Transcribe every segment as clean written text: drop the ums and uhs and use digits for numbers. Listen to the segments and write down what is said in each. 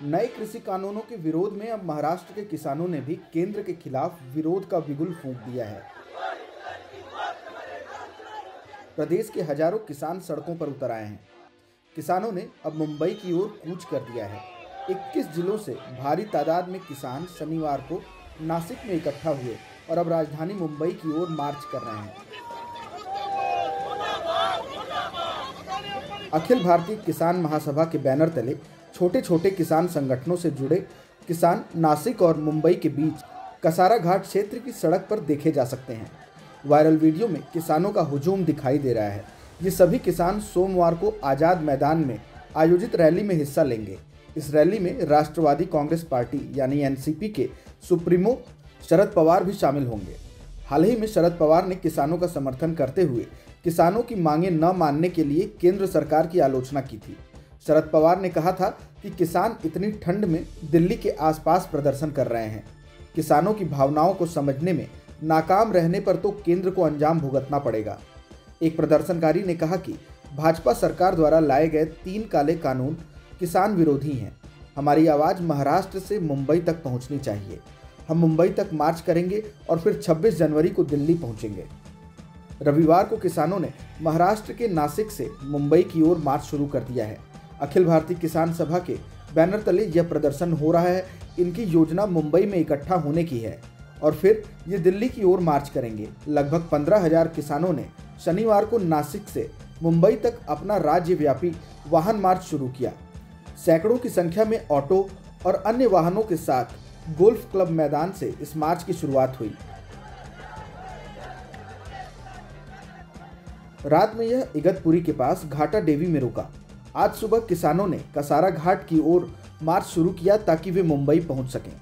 नए कृषि कानूनों के विरोध में अब महाराष्ट्र के किसानों ने भी केंद्र के खिलाफ विरोध का बिगुल फूंक दिया है। प्रदेश के हजारों किसान सड़कों पर उतर आए हैं। किसानों ने अब मुंबई की ओर कूच कर दिया है। 21 जिलों से भारी तादाद में किसान शनिवार को नासिक में इकट्ठा हुए और अब राजधानी मुंबई की ओर मार्च कर रहे हैं। अखिल भारतीय किसान महासभा के बैनर तले छोटे छोटे किसान संगठनों से जुड़े किसान नासिक और मुंबई के बीच कसारा घाट क्षेत्र की सड़क पर देखे जा सकते हैं। वायरल वीडियो में किसानों का हुजूम दिखाई दे रहा है। ये सभी किसान सोमवार को आज़ाद मैदान में आयोजित रैली में हिस्सा लेंगे। इस रैली में राष्ट्रवादी कांग्रेस पार्टी यानी एनसीपी के सुप्रीमो शरद पवार भी शामिल होंगे। हाल ही में शरद पवार ने किसानों का समर्थन करते हुए किसानों की मांगें न मानने के लिए केंद्र सरकार की आलोचना की थी। शरद पवार ने कहा था कि किसान इतनी ठंड में दिल्ली के आसपास प्रदर्शन कर रहे हैं। किसानों की भावनाओं को समझने में नाकाम रहने पर तो केंद्र को अंजाम भुगतना पड़ेगा। एक प्रदर्शनकारी ने कहा कि भाजपा सरकार द्वारा लाए गए 3 काले कानून किसान विरोधी हैं। हमारी आवाज़ महाराष्ट्र से मुंबई तक पहुंचनी चाहिए। हम मुंबई तक मार्च करेंगे और फिर 26 जनवरी को दिल्ली पहुंचेंगे। रविवार को किसानों ने महाराष्ट्र के नासिक से मुंबई की ओर मार्च शुरू कर दिया है। अखिल भारतीय किसान सभा के बैनर तले यह प्रदर्शन हो रहा है। इनकी योजना मुंबई में इकट्ठा होने की है और फिर ये दिल्ली की ओर मार्च करेंगे। लगभग 15,000 किसानों ने शनिवार को नासिक से मुंबई तक अपना राज्यव्यापी वाहन मार्च शुरू किया। सैकड़ों की संख्या में ऑटो और अन्य वाहनों के साथ गोल्फ क्लब मैदान से इस मार्च की शुरुआत हुई। रात में यह इगतपुरी के पास घाटा देवी में रुका। आज सुबह किसानों ने कसारा घाट की ओर मार्च शुरू किया ताकि वे मुंबई पहुंच सकें।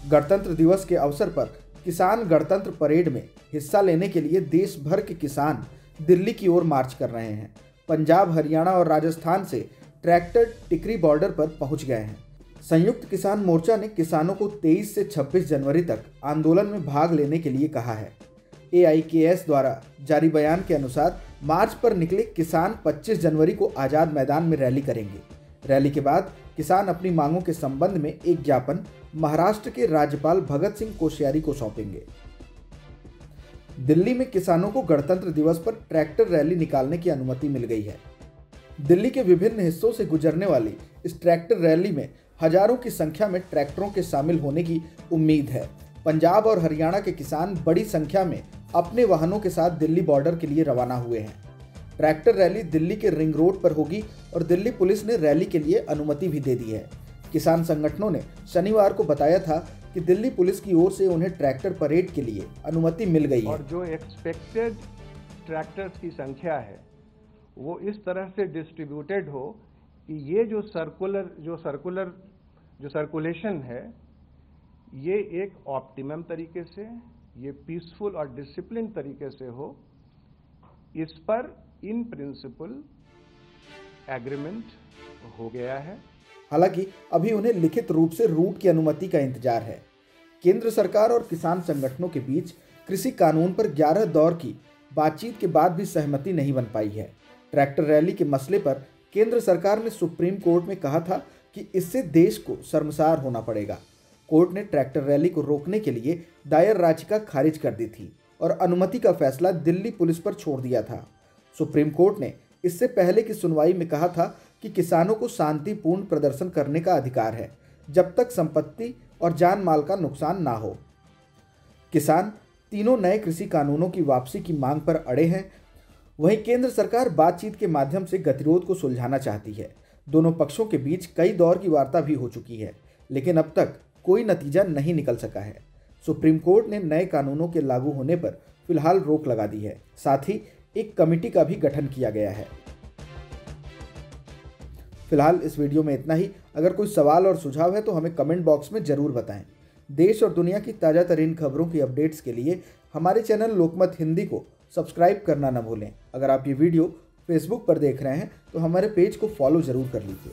गणतंत्र दिवस के अवसर पर किसान गणतंत्र परेड में हिस्सा लेने के लिए देश भर के किसान दिल्ली की ओर मार्च कर रहे हैं। पंजाब, हरियाणा और राजस्थान से ट्रैक्टर टिकरी बॉर्डर पर पहुंच गए हैं। संयुक्त किसान मोर्चा ने किसानों को 23 से 26 जनवरी तक आंदोलन में भाग लेने के लिए कहा है। AIKS द्वारा जारी बयान के अनुसार मार्च पर निकले किसान 25 जनवरी को आज़ाद मैदान में रैली करेंगे। रैली के बाद किसान अपनी मांगों के संबंध में एक ज्ञापन महाराष्ट्र के राज्यपाल भगत सिंह कोश्यारी को सौंपेंगे। दिल्ली में किसानों को गणतंत्र दिवस पर ट्रैक्टर रैली निकालने की अनुमति मिल गई है। दिल्ली के विभिन्न हिस्सों से गुजरने वाली इस ट्रैक्टर रैली में हजारों की संख्या में ट्रैक्टरों के शामिल होने की उम्मीद है। पंजाब और हरियाणा के किसान बड़ी संख्या में अपने वाहनों के साथ दिल्ली बॉर्डर के लिए रवाना हुए हैं। ट्रैक्टर रैली दिल्ली के रिंग रोड पर होगी और दिल्ली पुलिस ने रैली के लिए अनुमति भी दे दी है। किसान संगठनों ने शनिवार को बताया था कि दिल्ली पुलिस की ओर से उन्हें ट्रैक्टर परेड के लिए अनुमति मिल गई है। और जो एक्सपेक्टेड ट्रैक्टर्स की संख्या है वो इस तरह से डिस्ट्रीब्यूटेड हो कि ये जो सर्कुलेशन है ये एक ऑप्टिमम तरीके से, ये पीसफुल और डिसिप्लिन तरीके से हो। इस पर इन प्रिंसिपल एग्रीमेंट हो गया है। हालांकि अभी उन्हें लिखित रूप से रूट की अनुमति का इंतजार है। केंद्र सरकार और किसान संगठनों के बीच कृषि कानून पर 11 दौर की बातचीत के बाद भी सहमति नहीं बन पाई है। ट्रैक्टर रैली के मसले पर केंद्र सरकार ने सुप्रीम कोर्ट में कहा था कि इससे देश को शर्मसार होना पड़ेगा। कोर्ट ने ट्रैक्टर रैली को रोकने के लिए दायर याचिका खारिज कर दी थी और अनुमति का फैसला दिल्ली पुलिस पर छोड़ दिया था। सुप्रीम कोर्ट ने इससे पहले की सुनवाई में कहा था कि किसानों को शांतिपूर्ण प्रदर्शन करने का अधिकार है जब तक संपत्ति और जान माल का नुकसान ना हो। किसान तीनों नए कृषि कानूनों की वापसी की मांग पर अड़े हैं। वहीं केंद्र सरकार बातचीत के माध्यम से गतिरोध को सुलझाना चाहती है। दोनों पक्षों के बीच कई दौर की वार्ता भी हो चुकी है, लेकिन अब तक कोई नतीजा नहीं निकल सका है। सुप्रीम कोर्ट ने नए कानूनों के लागू होने पर फिलहाल रोक लगा दी है। साथ ही एक कमेटी का भी गठन किया गया है। फिलहाल इस वीडियो में इतना ही। अगर कोई सवाल और सुझाव है तो हमें कमेंट बॉक्स में ज़रूर बताएं। देश और दुनिया की ताज़ा तरीन खबरों की अपडेट्स के लिए हमारे चैनल लोकमत हिंदी को सब्सक्राइब करना न भूलें। अगर आप ये वीडियो फेसबुक पर देख रहे हैं तो हमारे पेज को फॉलो ज़रूर कर लीजिए।